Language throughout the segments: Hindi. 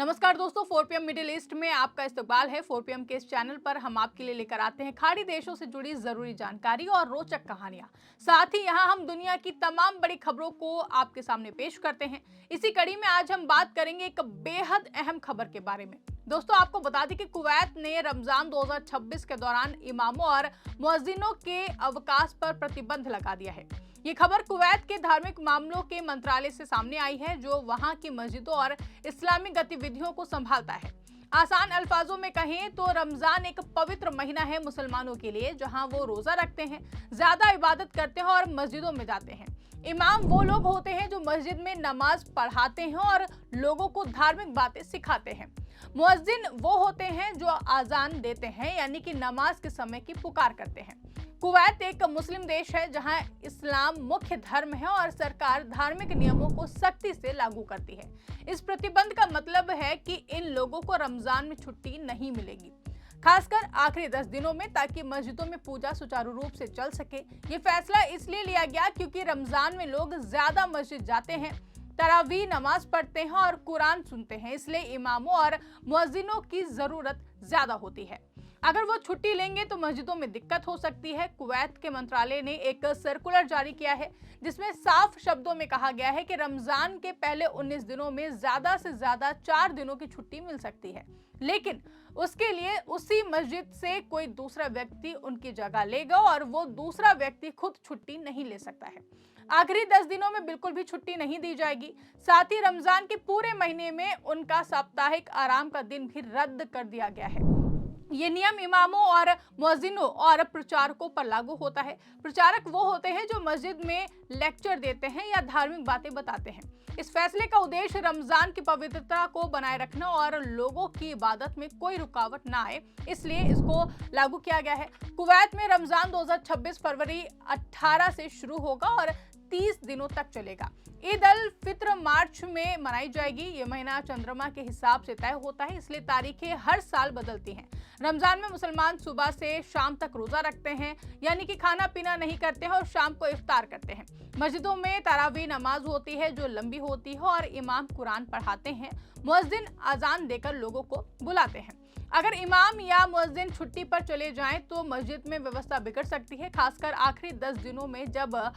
नमस्कार दोस्तों, 4 PM मिडिल ईस्ट में आपका इस्तकबाल है। 4 PM के इस चैनल पर हम आपके लिए लेकर आते हैं खाड़ी देशों से जुड़ी जरूरी जानकारी और रोचक कहानियां। साथ ही यहां हम दुनिया की तमाम बड़ी खबरों को आपके सामने पेश करते हैं। इसी कड़ी में आज हम बात करेंगे एक बेहद अहम खबर के बारे में। दोस्तों, आपको बता दें कि कुवैत ने रमजान 2026 के दौरान इमामों और मुअज्जिनों के अवकाश पर प्रतिबंध लगा दिया है। ये खबर कुवैत के धार्मिक मामलों के मंत्रालय से सामने आई है, जो वहां की मस्जिदों और इस्लामिक गतिविधियों को संभालता है। आसान अल्फाजों में कहें तो रमजान एक पवित्र महीना है मुसलमानों के लिए, जहां वो रोजा रखते हैं, ज्यादा इबादत करते हैं और मस्जिदों में जाते हैं। इमाम वो लोग होते हैं जो मस्जिद में नमाज पढ़ाते हैं और लोगों को धार्मिक बातें सिखाते हैं। मुअज्जिन वो होते हैं जो आजान देते हैं, यानी कि नमाज के समय की पुकार करते हैं। कुवैत एक मुस्लिम देश है जहां इस्लाम मुख्य धर्म है और सरकार धार्मिक नियमों को सख्ती से लागू करती है। इस प्रतिबंध का मतलब है कि इन लोगों को रमजान में छुट्टी नहीं मिलेगी, खासकर आखिरी 10 दिनों में, ताकि मस्जिदों में पूजा सुचारू रूप से चल सके। ये फैसला इसलिए लिया गया क्योंकि रमजान में लोग ज्यादा मस्जिद जाते हैं, तरावी नमाज पढ़ते हैं और कुरान सुनते हैं, इसलिए इमामों और मुअज्जिनों की जरूरत ज्यादा होती है। अगर वो छुट्टी लेंगे तो मस्जिदों में दिक्कत हो सकती है। कुवैत के मंत्रालय ने एक सर्कुलर जारी किया है, जिसमें साफ शब्दों में कहा गया है कि रमजान के पहले 19 दिनों में ज्यादा से ज्यादा 4 दिनों की छुट्टी मिल सकती है, लेकिन उसके लिए उसी मस्जिद से कोई दूसरा व्यक्ति उनकी जगह लेगा और वो दूसरा व्यक्ति खुद छुट्टी नहीं ले सकता है। आखिरी 10 दिनों में बिल्कुल भी छुट्टी नहीं दी जाएगी। साथ ही रमजान के पूरे महीने में उनका साप्ताहिक आराम का दिन भी रद्द कर दिया गया है। ये नियम इमामों और मुअज्जिनों और प्रचारकों पर लागू होता है। प्रचारक वो होते हैं जो मस्जिद में लेक्चर देते हैं या धार्मिक बातें बताते हैं। इस फैसले का उद्देश्य रमजान की पवित्रता को बनाए रखना और लोगों की इबादत में कोई रुकावट ना आए, इसलिए इसको लागू किया गया है। कुवैत में रमजान 2026 फरवरी 18 से शुरू होगा और 30 दिनों तक चलेगा। ईद अल फित्र मार्च में मनाई जाएगी। ये महीना चंद्रमा के हिसाब से तय होता है, इसलिए तारीखें हर साल बदलती हैं। रमजान में मुसलमान सुबह से शाम तक रोजा रखते हैं, यानी कि खाना पीना नहीं करते हैं और शाम को इफ्तार करते हैं। मस्जिदों में तरावी नमाज होती है जो लंबी होती है और इमाम कुरान पढ़ाते हैं। मुअज्जिन अजान देकर लोगों को बुलाते हैं। अगर इमाम या मुअज्जिन छुट्टी पर चले जाएं तो मस्जिद में व्यवस्था बिगड़ सकती है, खासकर आखिरी 10 दिनों में जब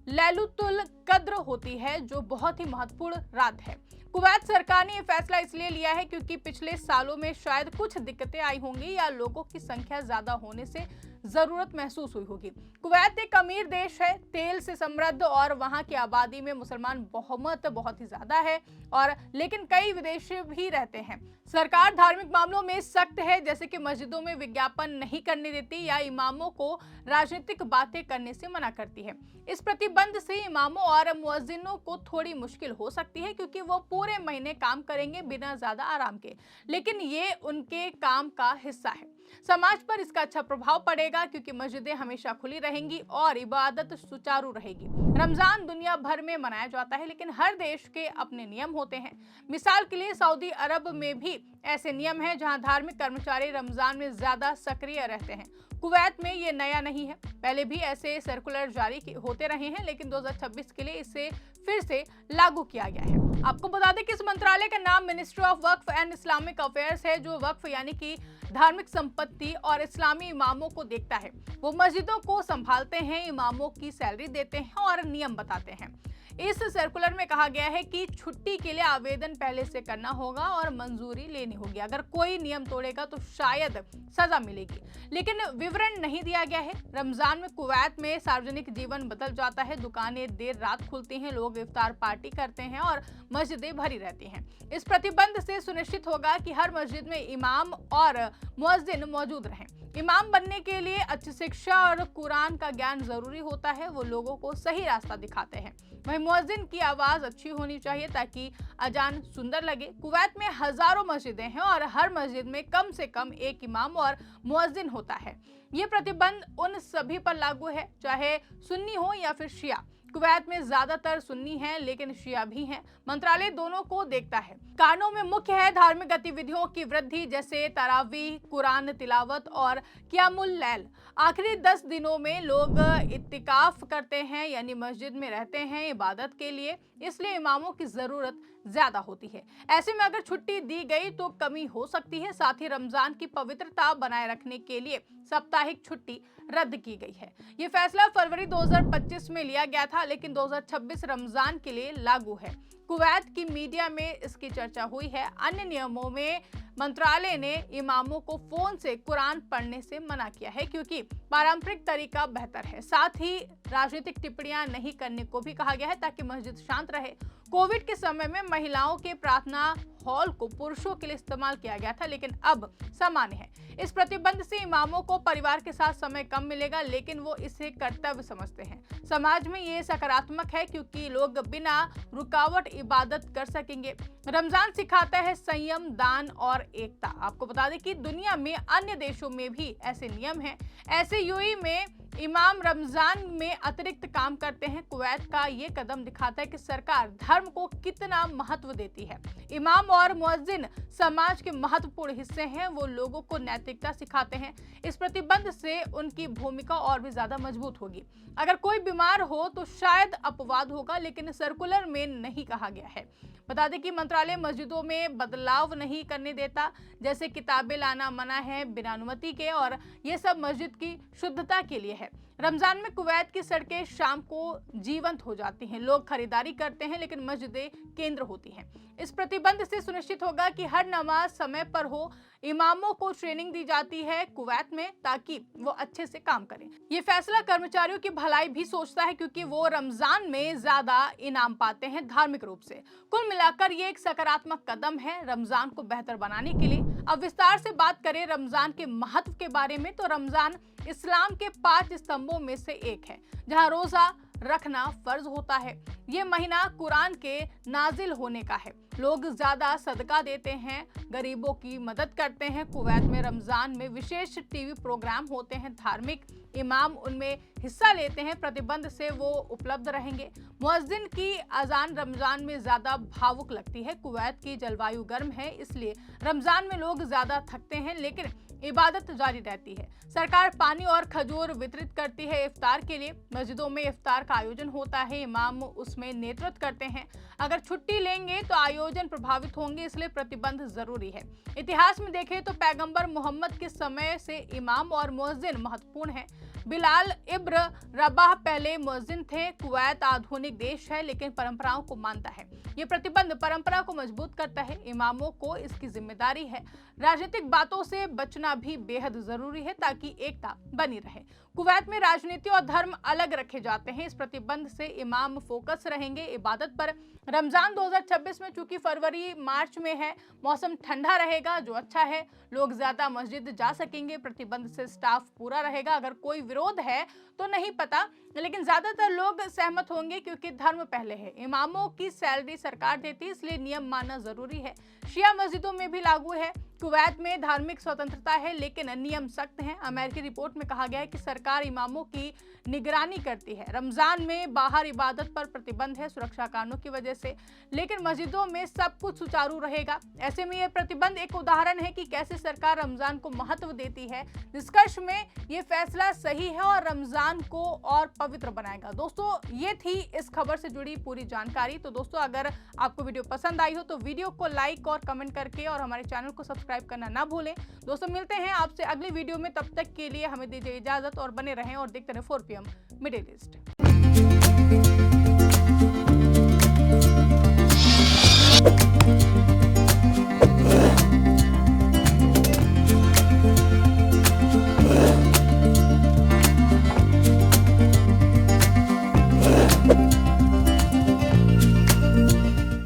लैलतुल कद्र होती है, जो बहुत ही महत्वपूर्ण रात है। कुवैत सरकार ने यह फैसला इसलिए लिया है क्योंकि पिछले सालों में शायद कुछ दिक्कतें आई होंगी या लोगों की संख्या ज्यादा होने से जरूरत महसूस हुई होगी। कुवैत एक अमीर देश है, तेल से समृद्ध, और वहां की आबादी में मुसलमान बहुमत बहुत ही ज्यादा है, और लेकिन कई विदेशी भी रहते हैं। सरकार धार्मिक मामलों में सख्त है, जैसे कि मस्जिदों में विज्ञापन नहीं करने देती या इमामों को राजनीतिक बातें करने से मना करती है। इस प्रतिबंध से इमामों और मुअज्जिनों को थोड़ी मुश्किल हो सकती है, क्योंकि वो पूरे महीने काम करेंगे बिना ज्यादा आराम के, लेकिन ये उनके काम का हिस्सा है। समाज पर इसका अच्छा प्रभाव पड़ेगा क्योंकि मस्जिदें हमेशा खुली रहेंगी और इबादत सुचारू रहेगी। रमजान दुनिया भर में मनाया जाता है, लेकिन हर देश के अपने नियम होते हैं। मिसाल के लिए सऊदी अरब में भी ऐसे नियम हैं जहां धार्मिक कर्मचारी रमजान में ज्यादा सक्रिय रहते हैं। कुवैत में ये नया नहीं है, पहले भी ऐसे सर्कुलर जारी होते रहे हैं, लेकिन 2026 के लिए इसे फिर से लागू किया गया है। आपको बता दें कि इस मंत्रालय का नाम ministry of Waqf and Islamic affairs है, जो वक्फ यानी कि धार्मिक संपत्ति और इस्लामी इमामों को देखता है। वो मस्जिदों को संभालते हैं, इमामों की सैलरी देते हैं और नियम बताते हैं। इस सर्कुलर में कहा गया है कि छुट्टी के लिए आवेदन पहले से करना होगा और मंजूरी लेनी होगी। अगर कोई नियम तोड़ेगा तो शायद सजा मिलेगी, लेकिन विवरण नहीं दिया गया है। रमजान में कुवैत में सार्वजनिक जीवन बदल जाता है। दुकानें देर रात खुलती हैं, लोग इफ्तार पार्टी करते हैं और मस्जिदें भरी रहती हैं। इस प्रतिबंध से सुनिश्चित होगा कि हर मस्जिद में इमाम और मुअज्जिन मौजूद रहें। इमाम बनने के लिए अच्छी शिक्षा और कुरान का ज्ञान जरूरी होता है। वो लोगों को सही रास्ता दिखाते हैं। वहीं मुअज्जिन की आवाज अच्छी होनी चाहिए ताकि अजान सुंदर लगे। कुवैत में हजारों मस्जिदें हैं और हर मस्जिद में कम से कम एक इमाम और मुअज्जिन होता है। ये प्रतिबंध उन सभी पर लागू है, चाहे सुन्नी हो या फिर शिया। कुवैत में ज्यादातर सुन्नी हैं लेकिन शिया भी हैं। मंत्रालय दोनों को देखता है। कारणों में मुख्य है धार्मिक गतिविधियों की वृद्धि, जैसे तरावीह, कुरान तिलावत और क़ियामुल लैल। आखिरी 10 दिनों में लोग इत्तिकाफ करते हैं, यानी मस्जिद में रहते हैं इबादत के लिए, इसलिए इमामों की जरूरत ज्यादा होती है। ऐसे में अगर छुट्टी दी गई तो कमी हो सकती है। साथ ही रमजान की पवित्रता बनाए रखने के लिए साप्ताहिक छुट्टी रद्द की गई है। ये फैसला फरवरी 2025 में लिया गया था, लेकिन 2026 रमजान के लिए लागू है। कुवैत की मीडिया में इसकी चर्चा हुई है। अन्य नियमों में मंत्रालय ने इमामों को फोन से कुरान पढ़ने से मना किया है, क्योंकि पारंपरिक तरीका बेहतर है। साथ ही राजनीतिक टिप्पणियां नहीं करने को भी कहा गया है, ताकि मस्जिद शांत रहे। कोविड के समय में महिलाओं के प्रार्थना हॉल को पुरुषों के लिए इस्तेमाल किया गया था, लेकिन अब सामान्य है। इस प्रतिबंध से इमामों को परिवार के साथ समय कम मिलेगा, लेकिन वो इसे कर्तव्य समझते हैं। समाज में ये सकारात्मक है, क्योंकि लोग बिना रुकावट इबादत कर सकेंगे। रमजान सिखाता है संयम, दान और एकता। आपको बता दें कि दुनिया में अन्य देशों में भी ऐसे नियम हैं। ऐसे यूएई में इमाम रमजान में अतिरिक्त काम करते हैं। कुवैत का ये कदम दिखाता है कि सरकार धर्म को कितना महत्व देती है। इमाम और मुअज्जिन समाज के महत्वपूर्ण हिस्से हैं। वो लोगों को नैतिकता सिखाते हैं। इस प्रतिबंध से उनकी भूमिका और भी ज्यादा मजबूत होगी। अगर कोई बीमार हो तो शायद अपवाद होगा, लेकिन सर्कुलर में नहीं कहा गया है। बता दें कि मंत्रालय मस्जिदों में बदलाव नहीं करने देता, जैसे किताबें लाना मना है बिना अनुमति के, और ये सब मस्जिद की शुद्धता के लिए है। रमजान में कुवैत की सड़कें शाम को जीवंत हो जाती हैं। लोग खरीदारी करते हैं, लेकिन मस्जिदें केंद्र होती हैं। इस प्रतिबंध से सुनिश्चित होगा कि हर नमाज समय पर हो। इमामों को ट्रेनिंग दी जाती है कुवैत में, ताकि वो अच्छे से काम करें। ये फैसला कर्मचारियों की भलाई भी सोचता है, क्योंकि वो रमजान में ज्यादा इनाम पाते हैं धार्मिक रूप से। कुल मिलाकर ये एक सकारात्मक कदम है रमजान को बेहतर बनाने के लिए। अब विस्तार से बात करें रमजान के महत्व के बारे में, तो रमजान इस्लाम के 5 स्तंभों में से एक है, जहां रोजा रखना फर्ज होता है। ये महीना कुरान के नाजिल होने का है। लोग ज्यादा सदका देते हैं, गरीबों की मदद करते हैं। कुवैत में रमजान में विशेष टीवी प्रोग्राम होते हैं। धार्मिक इमाम उनमें हिस्सा लेते हैं। प्रतिबंध से वो उपलब्ध रहेंगे। मुअज्जिन की अजान रमजान में ज्यादा भावुक लगती है। कुवैत की जलवायु गर्म है, इसलिए रमजान में लोग ज्यादा थकते हैं, लेकिन इबादत जारी रहती है। सरकार पानी और खजूर वितरित करती है इफ्तार के लिए। मस्जिदों में इफ्तार का आयोजन होता है, इमाम उसमें नेतृत्व करते हैं। अगर छुट्टी लेंगे तो आयोजन प्रभावित होंगे, इसलिए प्रतिबंध जरूरी है। इतिहास में देखें तो पैगंबर मोहम्मद के समय से इमाम और मुअज्जिन महत्वपूर्ण है। बिलाल इब्न रबाह पहले मुअज्जिन थे। कुवैत आधुनिक देश है, लेकिन परंपराओं को मानता है। ये प्रतिबंध परंपरा को मजबूत करता है। इमामों को इसकी जिम्मेदारी है। राजनीतिक बातों से बचना भी बेहद जरूरी है, ताकि एकता बनी रहे। कुवैत में राजनीति और धर्म अलग रखे जाते हैं। इस प्रतिबंध से इमाम फोकस रहेंगे इबादत पर। रमजान 2026 में चूंकि फरवरी मार्च में है, मौसम ठंडा रहेगा, जो अच्छा है। लोग ज्यादा मस्जिद जा सकेंगे। प्रतिबंध से स्टाफ पूरा रहेगा। अगर कोई विरोध है तो नहीं पता, लेकिन ज्यादातर लोग सहमत होंगे, क्योंकि धर्म पहले है। इमामों की सैलरी सरकार देती है, इसलिए नियम मानना जरूरी है। शिया मस्जिदों में भी लागू है। कुवैत में धार्मिक स्वतंत्रता है, लेकिन नियम सख्त हैं। अमेरिकी रिपोर्ट में कहा गया है कि सरकार इमामों की निगरानी करती है। रमजान में बाहर इबादत पर प्रतिबंध है सुरक्षा कारणों की वजह से, लेकिन मस्जिदों में सब कुछ सुचारू रहेगा। ऐसे में यह प्रतिबंध एक उदाहरण है कि कैसे सरकार रमजान को महत्व देती है। निष्कर्ष में ये फैसला सही है और रमजान को और पवित्र बनाएगा। दोस्तों, ये थी इस खबर से जुड़ी पूरी जानकारी। तो दोस्तों, अगर आपको वीडियो पसंद आई हो तो वीडियो को लाइक और कमेंट करके और हमारे चैनल को सब्सक्राइब करना ना भूलें। दोस्तों, मिलते हैं आपसे अगली वीडियो में। तब तक के लिए हमें दीजिए इजाजत और बने रहें और देखते रहें 4PM मिडिल ईस्ट।